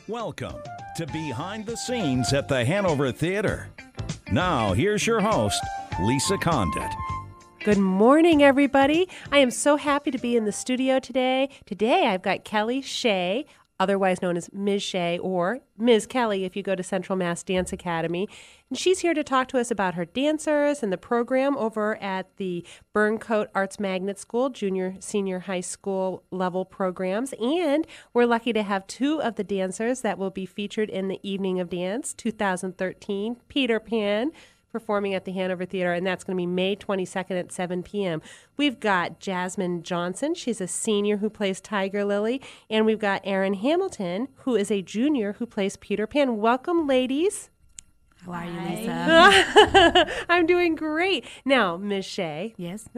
Welcome to Behind the Scenes at the Hanover Theatre. Now, here's your host, Lisa Condit. Good morning, everybody. I am so happy to be in the studio today. Today, I've got Kellie Shea, otherwise known as Ms. Shea, or Ms. Kellie if you go to Central Mass Dance Academy. And she's here to talk to us about her dancers and the program over at the Burncoat Arts Magnet School, junior, senior high school level programs. And we're lucky to have two of the dancers that will be featured in the Evening of Dance 2013, Peter Pan, performing at the Hanover Theatre, and that's going to be May 22nd at 7 p.m. We've got Jasmine Johnson. She's a senior who plays Tiger Lily. And we've got Erin Hamilton, who is a junior who plays Peter Pan. Welcome, ladies. How are you, Lisa? I'm doing great. Now, Ms. Shea. Yes?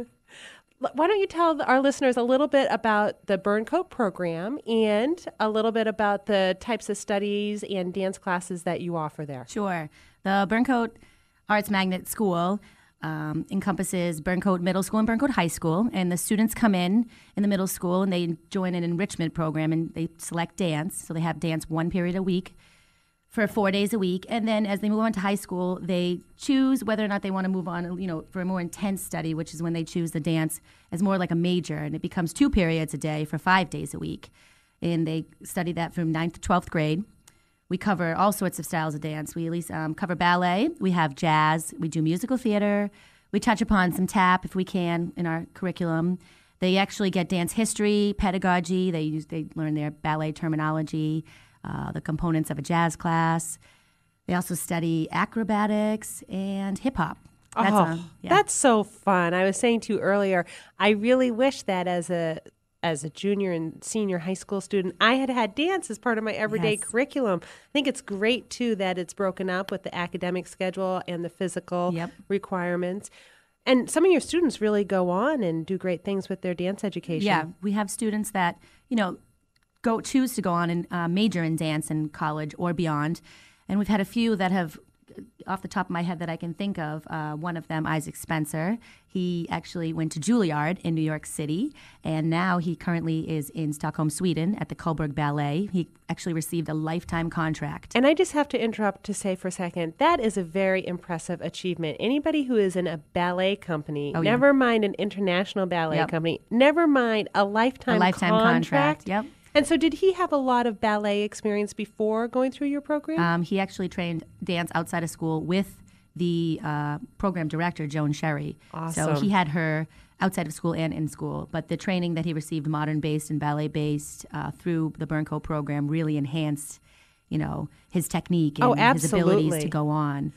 Why don't you tell our listeners a little bit about the Burncoat program and a little bit about the types of studies and dance classes that you offer there? Sure. The Burncoat Arts Magnet School encompasses Burncoat Middle School and Burncoat High School, and the students come in the middle school and they join an enrichment program and they select dance. So they have dance one period a week for 4 days a week, and then as they move on to high school, they choose whether or not they want to move on, for a more intense study, which is when they choose the dance as more like a major, and it becomes 2 periods a day for 5 days a week, and they study that from 9th to 12th grade. We cover all sorts of styles of dance. We at least cover ballet. We have jazz. We do musical theater. We touch upon some tap if we can in our curriculum. They actually get dance history, pedagogy. They learn their ballet terminology, the components of a jazz class. They also study acrobatics and hip hop. That's so fun. I was saying to you earlier, I really wish that as a junior and senior high school student, I had dance as part of my everyday curriculum. I think it's great, too, that it's broken up with the academic schedule and the physical requirements. And some of your students really go on and do great things with their dance education. Yeah, we have students that, choose to go on and major in dance in college or beyond. And we've had a few that have, off the top of my head that I can think of, one of them, Isaac Spencer. He actually went to Juilliard in New York City, and now he currently is in Stockholm, Sweden at the Cullberg Ballet. He actually received a lifetime contract. And I just have to interrupt to say for a second, that is a very impressive achievement. Anybody who is in a ballet company, never mind an international ballet company, never mind a lifetime contract. Yep. And so did he have a lot of ballet experience before going through your program? He actually trained dance outside of school with the program director, Joan Sherry. Awesome. So he had her outside of school and in school. But the training that he received, modern-based and ballet-based, through the Burncoat program really enhanced, his technique and his abilities to go on.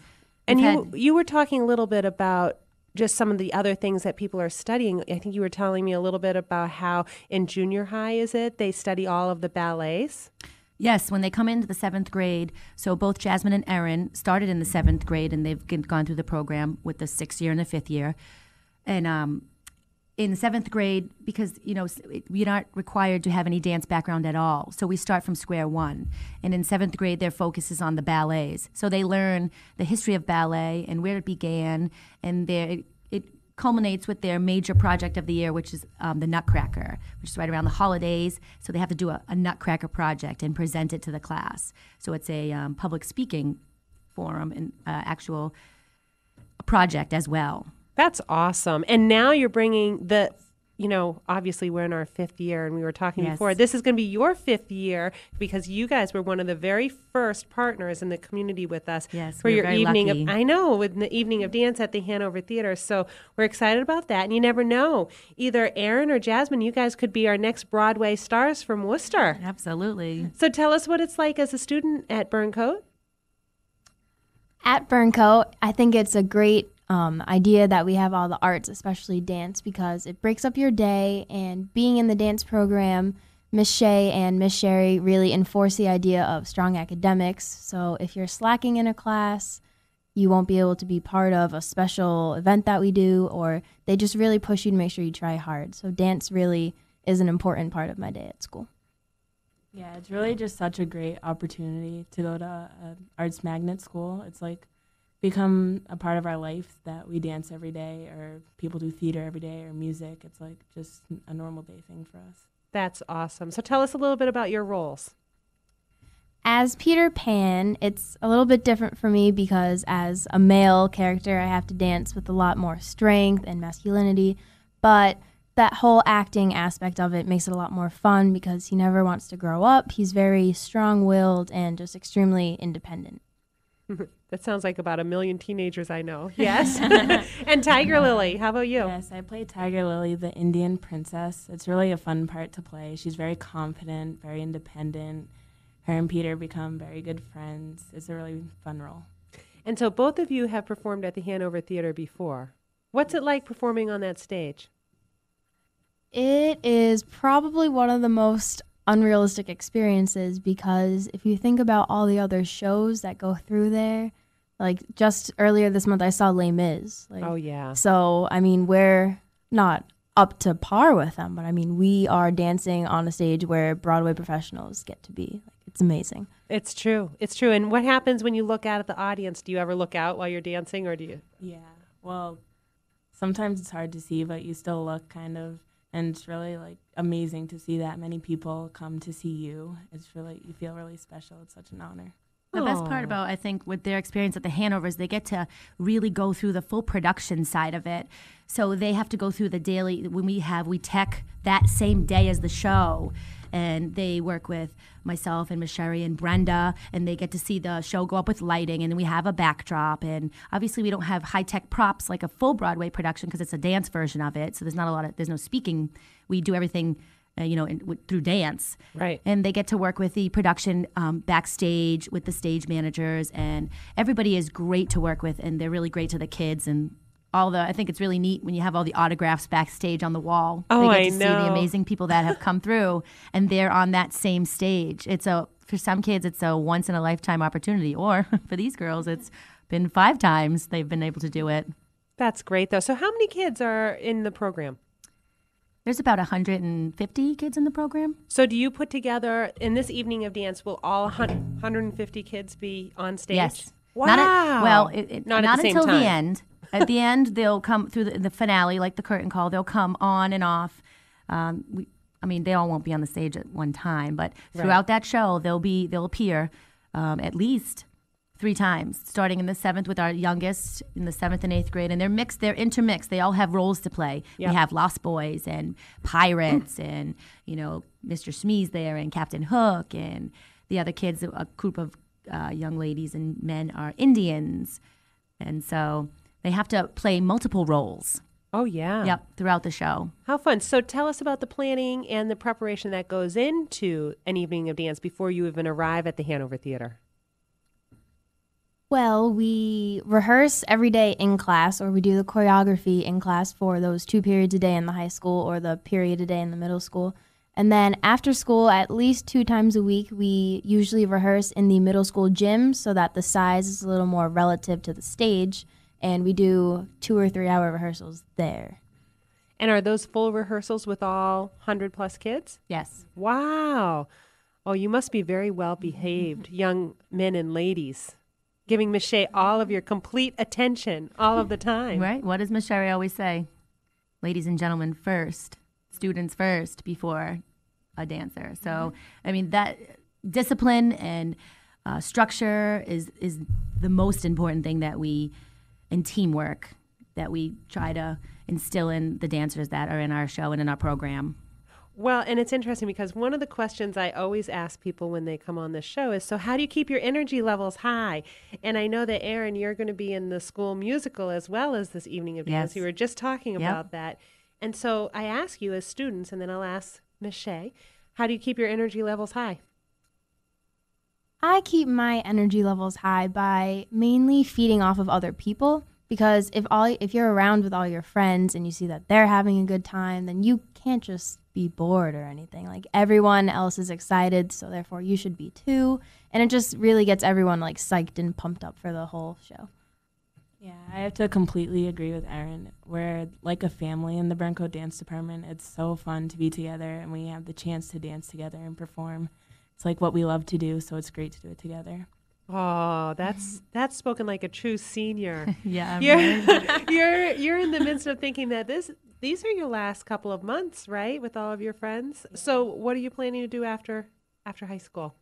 And you were talking a little bit about just some of the other things that people are studying. I think you were telling me a little bit about how in junior high, they study all of the ballets? Yes, when they come into the 7th grade, so both Jasmine and Erin started in the 7th grade, and they've gone through the program with the 6th year and the 5th year. And in the 7th grade, because, we're not required to have any dance background at all, so we start from square one. And in 7th grade, their focus is on the ballets. So they learn the history of ballet and where it began, and it culminates with their major project of the year, which is the Nutcracker, which is right around the holidays. So they have to do a Nutcracker project and present it to the class. So it's a public speaking forum and actual project as well. That's awesome. And now you're bringing obviously we're in our 5th year, and we were talking before. This is going to be your 5th year because you guys were one of the very first partners in the community with us for your evening lucky. with the Evening of Dance at the Hanover Theatre. So we're excited about that. And you never know, either Erin or Jasmine, you guys could be our next Broadway stars from Worcester. Absolutely. So tell us what it's like as a student at Burncoat. At Burncoat, I think it's a great idea that we have all the arts, especially dance, because it breaks up your day. And being in the dance program, Ms. Shea and Ms. Sherry really enforce the idea of strong academics. So if you're slacking in a class, you won't be able to be part of a special event that we do, or they just really push you to make sure you try hard. So dance really is an important part of my day at school. Yeah, it's really just such a great opportunity to go to arts magnet school. It's like become a part of our life that we dance every day, or people do theater every day, or music. It's like just a normal day thing for us. That's awesome. So tell us a little bit about your roles. As Peter Pan, it's a little bit different for me because as a male character, I have to dance with a lot more strength and masculinity, but that whole acting aspect of it makes it a lot more fun because he never wants to grow up. He's very strong-willed and just extremely independent. That sounds like about 1 million teenagers I know. Yes. And Tiger Lily, how about you? Yes, I play Tiger Lily, the Indian princess. It's really a fun part to play. She's very confident, very independent. Her and Peter become very good friends. It's a really fun role. And so both of you have performed at the Hanover Theatre before. What's it like performing on that stage? It is probably one of the most unrealistic experiences because if you think about all the other shows that go through there, like just earlier this month I saw Les Mis. Oh, yeah. So, I mean, we're not up to par with them, but I mean, we are dancing on a stage where Broadway professionals get to be. Like, it's amazing. It's true. It's true. And what happens when you look out at the audience? Do you ever look out while you're dancing or do you? Yeah, well, sometimes it's hard to see, but you still look kind of. And it's really like amazing to see that many people come to see you. It's really, you feel really special. It's such an honor. The best part about, I think, with their experience at the Hanover is they get to really go through the full production side of it. So they have to go through the daily, when we tech that same day as the show. And they work with myself and Miss Sherry and Brenda, and they get to see the show go up with lighting, and we have a backdrop. And obviously we don't have high-tech props like a full Broadway production because it's a dance version of it. So there's no speaking. We do everything, through dance. Right. And they get to work with the production backstage with the stage managers, and everybody is great to work with, and they're really great to the kids. And I think it's really neat when you have all the autographs backstage on the wall. Oh, they get I to know. see the amazing people that have come through, and they're on that same stage. For some kids, it's a once in a lifetime opportunity, or for these girls, it's been 5 times they've been able to do it. That's great, though. So how many kids are in the program? There's about 150 kids in the program. So do you put together, in this evening of dance, will all 150 kids be on stage? Yes. Wow. Not Not at the same until time. the end. At the end, they'll come through the finale, like the curtain call. They'll come on and off. They all won't be on the stage at one time, but throughout that show, they'll appear at least 3 times, starting in the 7th with our youngest in the 7th and 8th grade, and they're intermixed. They all have roles to play. Yep. We have Lost Boys and Pirates, and Mr. Smee's there, and Captain Hook, and the other kids. A group of young ladies and men are Indians, and so they have to play multiple roles. Oh, yeah. Yep, throughout the show. How fun. So tell us about the planning and the preparation that goes into an evening of dance before you even arrive at the Hanover Theatre. Well, we rehearse every day in class, or we do the choreography in class for those 2 periods a day in the high school or the period a day in the middle school. And then after school, at least 2 times a week, we usually rehearse in the middle school gym so that the size is a little more relative to the stage. And we do 2 or 3 hour rehearsals there. And are those full rehearsals with all 100+ kids? Yes. Wow. Oh, you must be very well behaved, young men and ladies, giving Miss Shea all of your complete attention all of the time. Right? What does Miss Sherry always say? Ladies and gentlemen first, students first before a dancer. So, that discipline and structure is the most important thing and teamwork that we try to instill in the dancers that are in our show and in our program. Well, and it's interesting because one of the questions I always ask people when they come on this show is, so how do you keep your energy levels high? And I know that, Erin, you're going to be in the school musical as well as this evening of dance. Yes. You were just talking about that. And so I ask you as students, and then I'll ask Miss Shea, how do you keep your energy levels high? I keep my energy levels high by mainly feeding off of other people, because if you're around with all your friends and you see that they're having a good time, then you can't just be bored or anything. Like, everyone else is excited, so therefore you should be too. And it just really gets everyone like psyched and pumped up for the whole show. Yeah, I have to completely agree with Erin. We're like a family in the Burncoat Dance Department. It's so fun to be together, and we have the chance to dance together and perform. It's like what we love to do, so it's great to do it together. Oh, that's spoken like a true senior. Yeah. You're in the midst of thinking that these are your last couple of months, right, with all of your friends? So what are you planning to do after high school?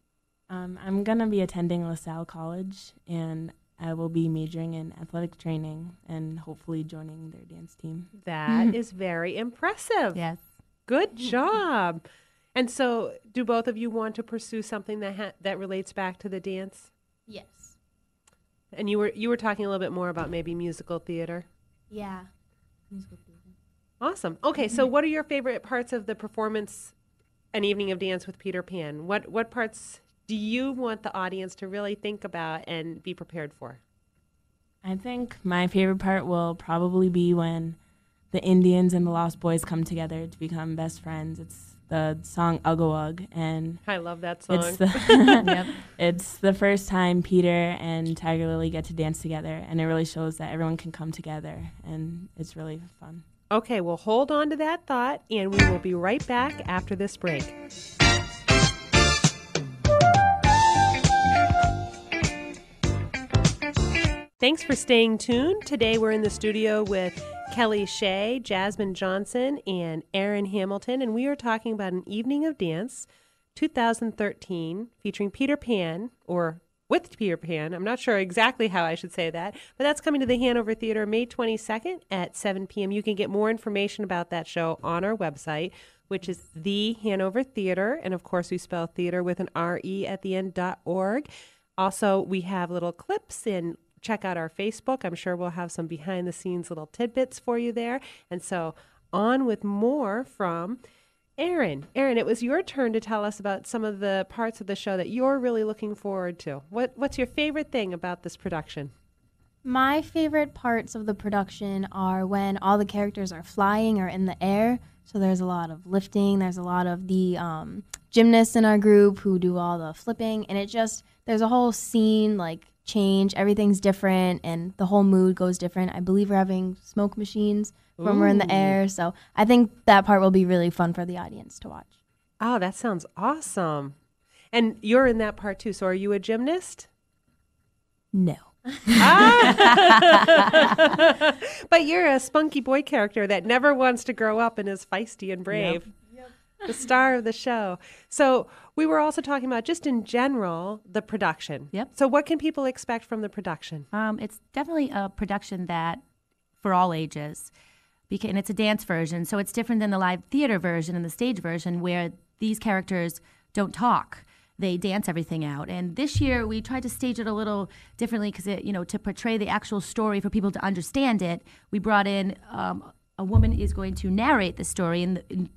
I'm going to be attending LaSalle College, and I will be majoring in athletic training and hopefully joining their dance team. That is very impressive. Yes. Good job. And so do both of you want to pursue something that relates back to the dance? Yes. And you were talking a little bit more about maybe musical theater? Yeah. Awesome. Okay, so what are your favorite parts of the performance An Evening of Dance with Peter Pan? What parts do you want the audience to really think about and be prepared for? I think my favorite part will probably be when the Indians and the Lost Boys come together to become best friends. It's the song Ugga Wug, and I love that song. It's the first time Peter and Tiger Lily get to dance together, and it really shows that everyone can come together, and it's really fun. Okay, well, hold on to that thought, and we will be right back after this break. Thanks for staying tuned. Today we're in the studio with Kellie Shea, Jasmine Johnson, and Erin Hamilton, and we are talking about An Evening of Dance 2013 featuring Peter Pan, or with Peter Pan. I'm not sure exactly how I should say that, but that's coming to the Hanover Theatre May 22nd at 7 p.m. You can get more information about that show on our website, which is the Hanover Theatre, and of course we spell theater with an R-E at the end.org. Also, we have little clips and check out our Facebook. I'm sure we'll have some behind-the-scenes little tidbits for you there. And so on with more from Erin. Erin, it was your turn to tell us about some of the parts of the show that you're really looking forward to. What's your favorite thing about this production? My favorite parts of the production are when all the characters are flying or in the air. So there's a lot of lifting. There's a lot of the gymnasts in our group who do all the flipping. And there's a whole scene, like, change. Everything's different, and the whole mood goes different. I believe we're having smoke machines when we're in the air. So I think that part will be really fun for the audience to watch. Oh, that sounds awesome. And you're in that part too. So are you a gymnast? No. But you're a spunky boy character that never wants to grow up and is feisty and brave. Yep. The star of the show. So we were also talking about, just in general, the production. Yep. So what can people expect from the production? It's definitely a production that for all ages, and it's a dance version, so it's different than the live theater version and the stage version where these characters don't talk. They dance everything out. And this year we tried to stage it a little differently because, to portray the actual story for people to understand it, we brought in a woman is going to narrate the story in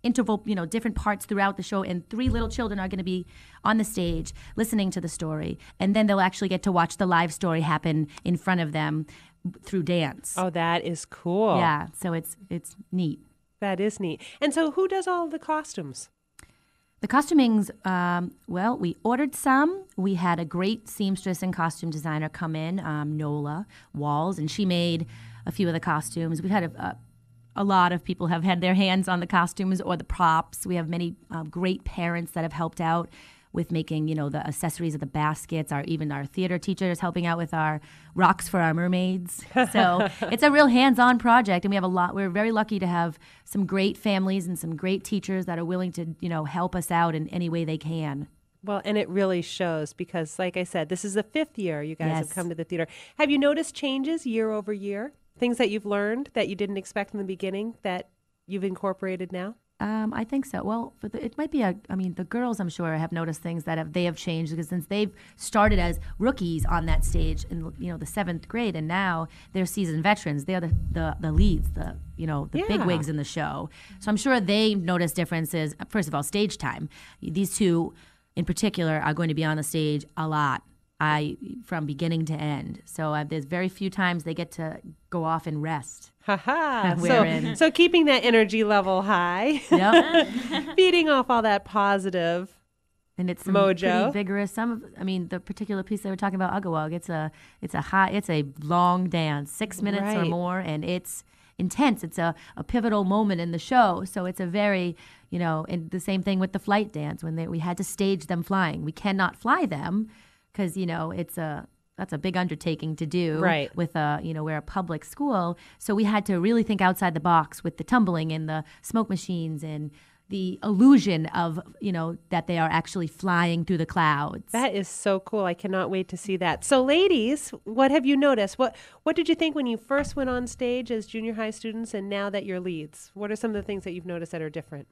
interval, different parts throughout the show, and 3 little children are going to be on the stage listening to the story, and then they'll actually get to watch the live story happen in front of them through dance. Oh, that is cool. Yeah, so it's neat. That is neat. And so who does all of the costumes? The costumings, we ordered some. We had a great seamstress and costume designer come in, Nola Walls, and she made a few of the costumes. We've had a lot of people have had their hands on the costumes or the props. We have many great parents that have helped out with making, the accessories of the baskets. Even our theater teacher is helping out with our rocks for our mermaids. So it's a real hands-on project, and we have a lot. We're very lucky to have some great families and some great teachers that are willing to, help us out in any way they can. Well, and it really shows because, like I said, this is the 5th year you guys have Yes. come to the theater. Have you noticed changes year over year? Things that you've learned that you didn't expect in the beginning that you've incorporated now? I think so. Well, it might be the girls, I'm sure, have noticed things that they have changed because since they've started as rookies on that stage in the 7th grade, and now they're seasoned veterans. They're the leads, the bigwigs in the show. So I'm sure they notice differences. First of all, stage time. These two, in particular, are going to be on the stage a lot. From beginning to end. So there's very few times they get to go off and rest. Ha-ha. So keeping that energy level high. Yep. Feeding off all that positive And it's some mojo. pretty vigorous. The particular piece they were talking about, Ugga Wug, it's a long dance, 6 minutes or Right. more, and it's intense. It's a pivotal moment in the show. So it's a very, and the same thing with the flight dance when we had to stage them flying. We cannot fly them because, it's a that's a big undertaking to do. Right. With we're a public school, so we had to really think outside the box with the tumbling and the smoke machines and the illusion of, that they are actually flying through the clouds. That is so cool. I cannot wait to see that. So ladies, what have you noticed? What did you think when you first went on stage as junior high students and now that you're leads? What are some of the things that you've noticed that are different?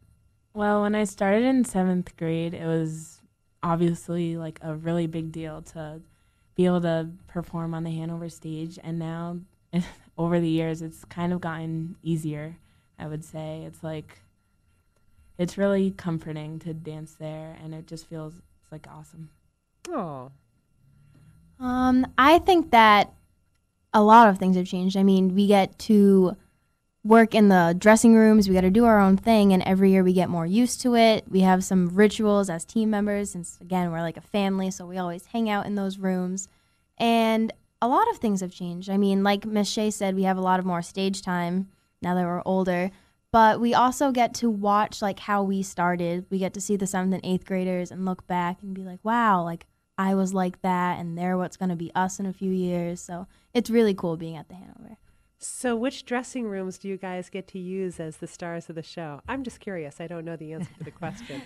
Well, when I started in 7th grade, it was obviously like a really big deal to be able to perform on the Hanover stage. And now, over the years, it's kind of gotten easier, I would say. It's really comforting to dance there, and it just feels like awesome. Oh. I think that a lot of things have changed. I mean, we get to work in the dressing rooms. We got to do our own thing, and every year we get more used to it. We have some rituals as team members, since, again, we're like a family, so we always hang out in those rooms. And a lot of things have changed. I mean, like Miss Shea said, we have a lot of more stage time now that we're older. But we also get to watch, like, how we started. We get to see the 7th and 8th graders and look back and be like, wow, like, I was like that, and they're what's going to be us in a few years. So it's really cool being at the Hanover. So which dressing rooms do you guys get to use as the stars of the show? I'm just curious. I don't know the answer to the question.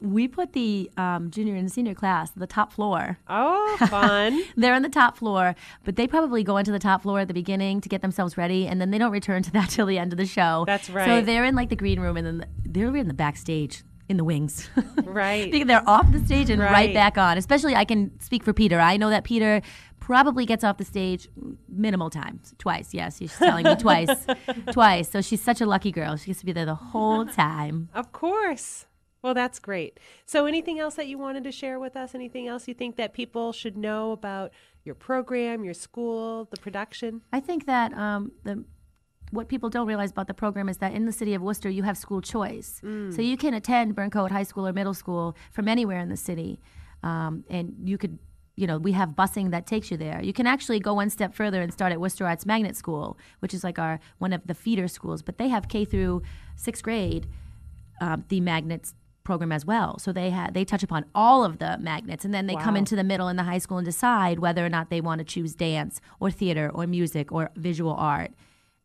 We put the junior and senior class on the top floor. Oh, fun. They're on the top floor, but they probably go into the top floor at the beginning to get themselves ready, and then they don't return to that till the end of the show. That's right. So they're in like the green room, and then they're in the backstage. In the wings. Right. They're off the stage and Right. right back on. Especially, I can speak for Peter. I know that Peter probably gets off the stage minimal times. Twice, yes. She's telling me twice. Twice. So she's such a lucky girl. She gets to be there the whole time. Of course. Well, that's great. So anything else that you wanted to share with us? Anything else you think that people should know about your program, your school, the production? I think that what people don't realize about the program is that in the city of Worcester, you have school choice. So you can attend Burncoat High School or middle school from anywhere in the city. And you could, we have busing that takes you there. You can actually go one step further and start at Worcester Arts Magnet School, which is like one of the feeder schools. But they have K through 6th grade, the magnets program as well. So they touch upon all of the magnets, and then they come into the middle in the high school and decide whether or not they want to choose dance or theater or music or visual art.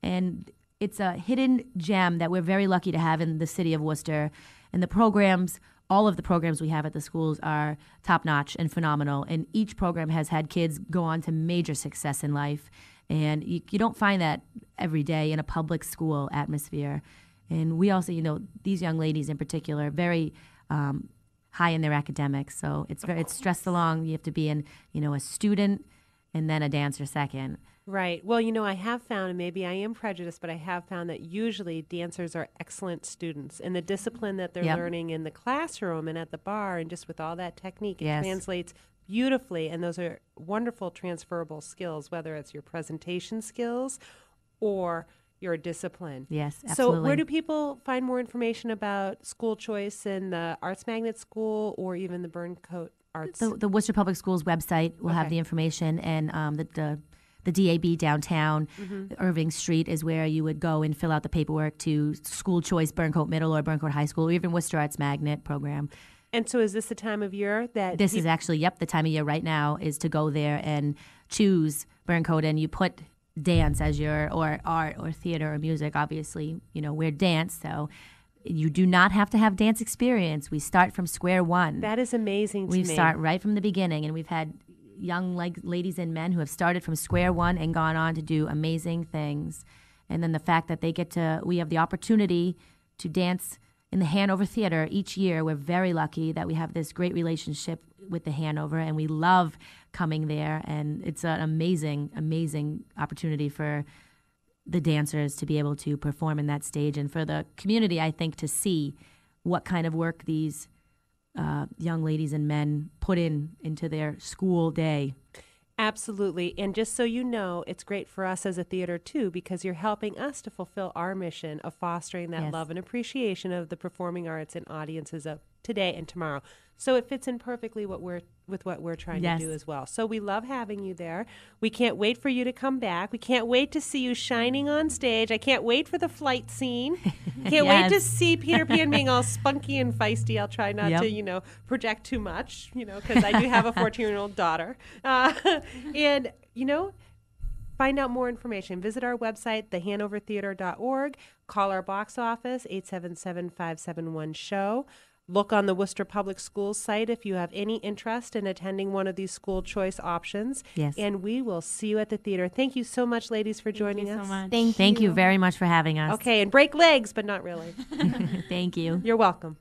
And it's a hidden gem that we're very lucky to have in the city of Worcester. And the programs, all of the programs we have at the schools are top-notch and phenomenal. And each program has had kids go on to major success in life. And you don't find that every day in a public school atmosphere. And we also, these young ladies in particular, very high in their academics. So it's stressed along. You have to be a student and then a dancer second. Right. Well, I have found, and maybe I am prejudiced, but I have found that usually dancers are excellent students. And the discipline that they're learning in the classroom and at the bar and just with all that technique, it translates beautifully. And those are wonderful transferable skills, whether it's your presentation skills or your discipline. Yes, absolutely. So where do people find more information about school choice in the Arts Magnet School or even the Burncoat Arts? The Worcester Public Schools website will have the information, and the DAB downtown, Irving Street, is where you would go and fill out the paperwork to school choice Burncoat Middle or Burncoat High School or even Worcester Arts Magnet program. And so is this the time of year that... This is actually, the time of year right now is to go there and choose Burncoat, and you put dance as or art or theater or music. Obviously, we're dance, so you do not have to have dance experience. We start from square one. That is amazing to me. We start right from the beginning, and we've had young ladies and men who have started from square one and gone on to do amazing things. And then the fact that we have the opportunity to dance in the Hanover Theatre each year. We're very lucky that we have this great relationship with the Hanover, and we love coming there. And it's an amazing, amazing opportunity for the dancers to be able to perform in that stage, and for the community, I think, to see what kind of work these young ladies and men put into their school day. Absolutely. And just so you know, it's great for us as a theater, too, because you're helping us to fulfill our mission of fostering that love and appreciation of the performing arts in audiences of today and tomorrow. So it fits in perfectly with what we're trying to do as well. So we love having you there. We can't wait for you to come back. We can't wait to see you shining on stage. I can't wait for the flight scene. Can't wait to see Peter Pan being all spunky and feisty. I'll try not to, project too much, because I do have a 14-year-old daughter. And, find out more information. Visit our website, thehanovertheatre.org. Call our box office, 877-571-SHOW. Look on the Worcester Public Schools site if you have any interest in attending one of these school choice options. Yes. And we will see you at the theater. Thank you so much, ladies, for joining us. Thank you so much. Thank you. Thank you very much for having us. Okay, and break legs, but not really. Thank you. You're welcome.